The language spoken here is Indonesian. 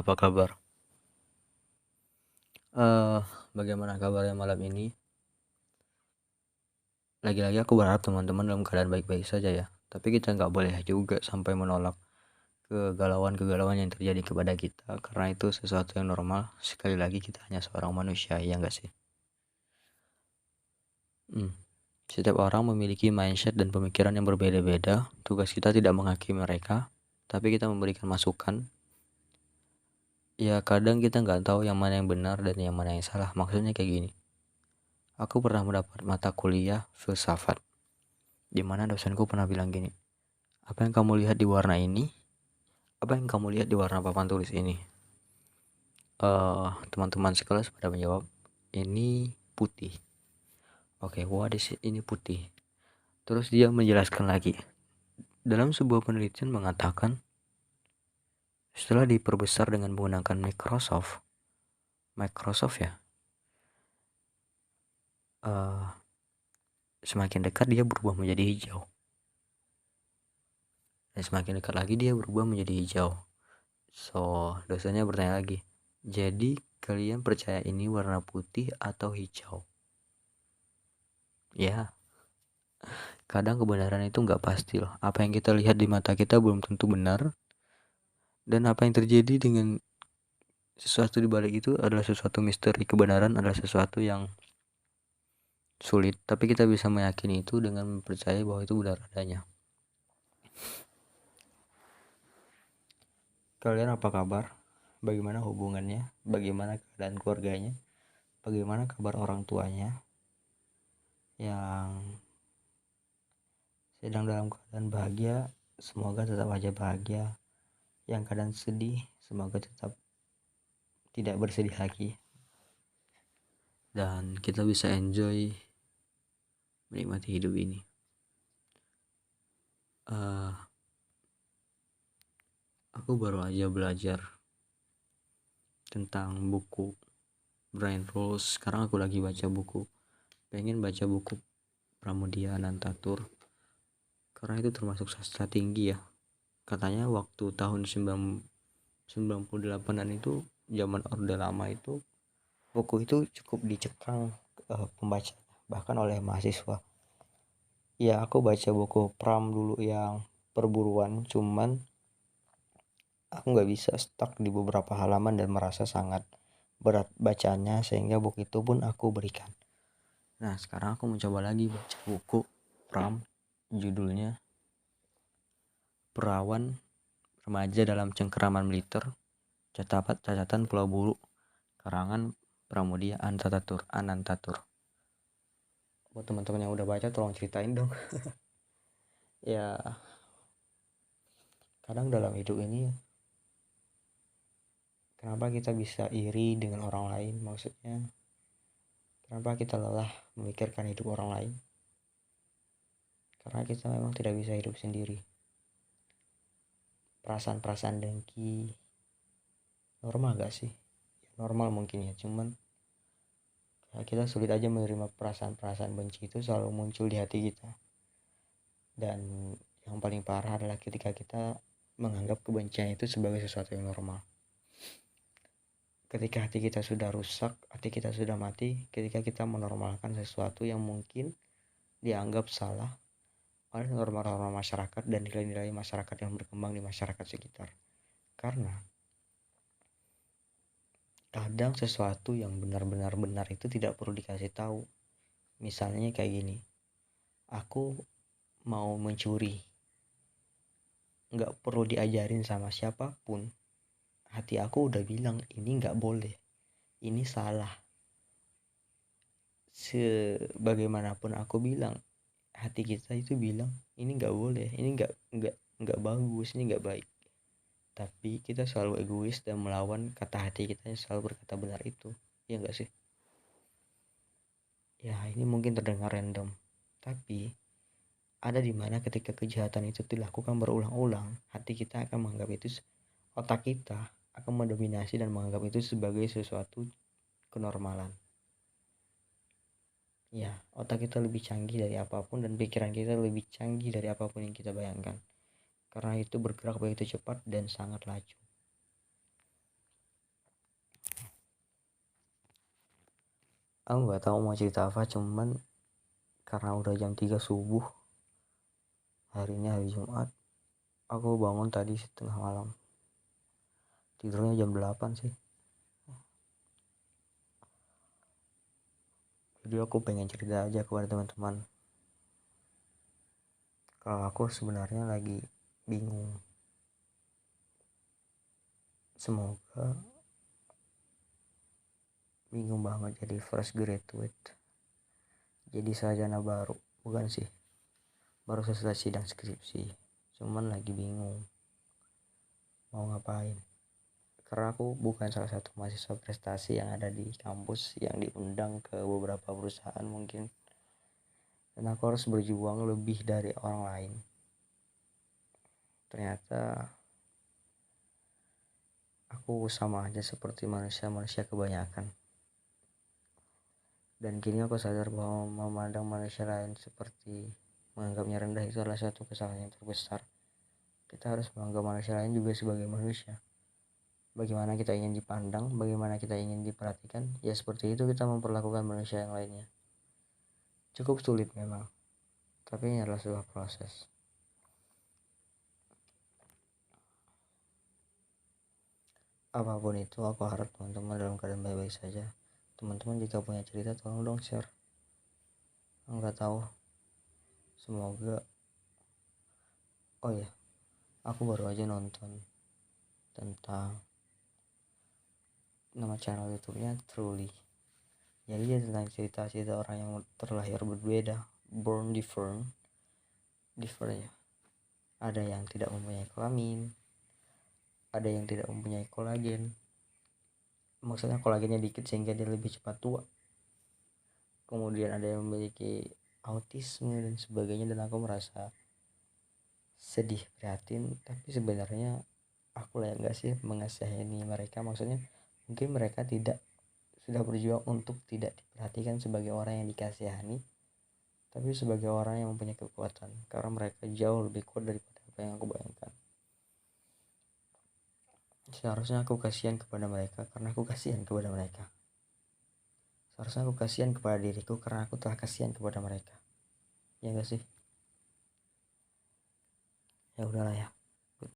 apa kabar? Eh, Bagaimana kabarnya malam ini? Lagi-lagi aku berharap teman-teman dalam keadaan baik-baik saja ya. Tapi kita nggak boleh juga sampai menolak kegalauan-kegalauan yang terjadi kepada kita, karena itu sesuatu yang normal. Sekali lagi kita hanya seorang manusia, ya nggak sih? Hmm. Setiap orang memiliki mindset dan pemikiran yang berbeda-beda. Tugas kita tidak menghakimi mereka, tapi kita memberikan masukan. Ya kadang kita nggak tahu yang mana yang benar dan yang mana yang salah. Maksudnya kayak gini. Aku pernah mendapat mata kuliah filsafat, di mana dosenku pernah bilang gini, apa yang kamu lihat di warna ini? Apa yang kamu lihat di warna papan tulis ini? Teman-teman sekelas pada menjawab, ini putih. Oke, what is it? Ini putih. Terus dia menjelaskan lagi. Dalam sebuah penelitian mengatakan, setelah diperbesar dengan menggunakan Microsoft ya, eh, semakin dekat dia berubah menjadi hijau. Dan semakin dekat lagi dia berubah menjadi hijau. So, dosennya bertanya lagi, jadi kalian percaya ini warna putih atau hijau? Ya, kadang kebenaran itu nggak pasti loh. Apa yang kita lihat di mata kita belum tentu benar. Dan apa yang terjadi dengan sesuatu di balik itu adalah sesuatu misteri. Kebenaran adalah sesuatu yang sulit. Tapi kita bisa meyakini itu dengan mempercayai bahwa itu benar adanya. Kalian apa kabar? Bagaimana hubungannya? Bagaimana keadaan keluarganya? Bagaimana kabar orang tuanya yang sedang dalam keadaan bahagia? Semoga tetap aja bahagia. Yang keadaan sedih, semoga tetap tidak bersedih lagi. Dan kita bisa enjoy menikmati hidup ini. Aku baru aja belajar tentang buku Brain Rules. Sekarang aku lagi baca buku, pengen baca buku Pramudia Anantatur, karena itu termasuk sastra tinggi ya. Katanya waktu tahun 98-an itu, zaman Orde Lama itu, buku itu cukup dicekang pembaca, bahkan oleh mahasiswa. Ya aku baca buku Pram dulu yang perburuan, cuman aku nggak bisa stuck di beberapa halaman dan merasa sangat berat bacanya, sehingga buku itu pun aku berikan. Nah sekarang aku mencoba lagi baca buku Pram, judulnya Perawan Remaja dalam Cengkeraman Militer, Catatan Pulau Buru, karangan Pramudia Anantatur. Buat teman-teman yang udah baca tolong ceritain dong. Ya kadang dalam hidup ini, kenapa kita bisa iri dengan orang lain? Maksudnya kenapa kita lelah memikirkan hidup orang lain? Karena kita memang tidak bisa hidup sendiri. Perasaan-perasaan dengki normal gak sih? Normal mungkin ya, cuman ya kita sulit aja menerima perasaan-perasaan benci itu selalu muncul di hati kita. Dan yang paling parah adalah ketika kita menganggap kebencian itu sebagai sesuatu yang normal. Ketika hati kita sudah rusak, hati kita sudah mati, ketika kita menormalkan sesuatu yang mungkin dianggap salah oleh norma-norma masyarakat dan nilai-nilai masyarakat yang berkembang di masyarakat sekitar. Karena kadang sesuatu yang benar-benar benar itu tidak perlu dikasih tahu. Misalnya kayak gini, aku mau mencuri, nggak perlu diajarin sama siapapun, hati aku udah bilang ini nggak boleh, ini salah. Sebagaimanapun aku bilang, hati kita itu bilang ini nggak boleh, ini nggak bagus, ini nggak baik. Tapi kita selalu egois dan melawan kata hati kita yang selalu berkata benar itu. Ya enggak sih? Ya ini mungkin terdengar random, tapi ada di mana ketika kejahatan itu dilakukan berulang-ulang, hati kita akan menganggap itu, otak kita akan mendominasi dan menganggap itu sebagai sesuatu kenormalan. Ya, otak kita lebih canggih dari apapun dan pikiran kita lebih canggih dari apapun yang kita bayangkan. Karena itu bergerak begitu cepat dan sangat laju. Aku nggak tahu mau cerita apa, cuman karena udah jam 3 subuh, hari ini hari Jumat, aku bangun tadi setengah malam, tidurnya jam 8 sih. Jadi aku pengen cerita aja kepada teman-teman kalau aku sebenarnya lagi bingung. Semoga bingung banget jadi fresh graduate, jadi sarjana baru. Bukan sih, baru selesai sidang skripsi, cuman lagi bingung mau ngapain. Karena aku bukan salah satu mahasiswa prestasi yang ada di kampus yang diundang ke beberapa perusahaan mungkin, dan aku harus berjuang lebih dari orang lain. Ternyata aku sama aja seperti manusia kebanyakan. Dan kini aku sadar bahwa memandang manusia lain seperti menganggapnya rendah itu adalah suatu kesalahan yang terbesar. Kita harus menganggap manusia lain juga sebagai manusia. Bagaimana kita ingin dipandang, bagaimana kita ingin diperhatikan, ya seperti itu kita memperlakukan manusia yang lainnya. Cukup sulit memang, tapi ini adalah sebuah proses. Apapun itu, aku harap teman-teman dalam keadaan baik-baik saja. Teman-teman jika punya cerita, tolong dong share. Nggak tahu, semoga. Oh ya, aku baru aja nonton tentang nama channel YouTube-nya Truly. Jadi dia tentang cerita-cerita orang yang terlahir berbeda, born different ya. Ada yang tidak mempunyai kelamin, ada yang tidak mempunyai kolagen. Maksudnya kolagennya dikit sehingga dia lebih cepat tua. Kemudian ada yang memiliki autisme dan sebagainya, dan aku merasa sedih, prihatin, tapi sebenarnya aku layak gak sih mengasihani mereka? Maksudnya mungkin mereka sudah berjuang untuk tidak diperhatikan sebagai orang yang dikasihani, tapi sebagai orang yang mempunyai kekuatan, karena mereka jauh lebih kuat daripada apa yang aku bayangkan. Seharusnya aku kasihan kepada mereka karena aku kasihan kepada mereka. Seharusnya aku kasihan kepada diriku karena aku telah kasihan kepada mereka. Ya gak sih? Ya udahlah ya.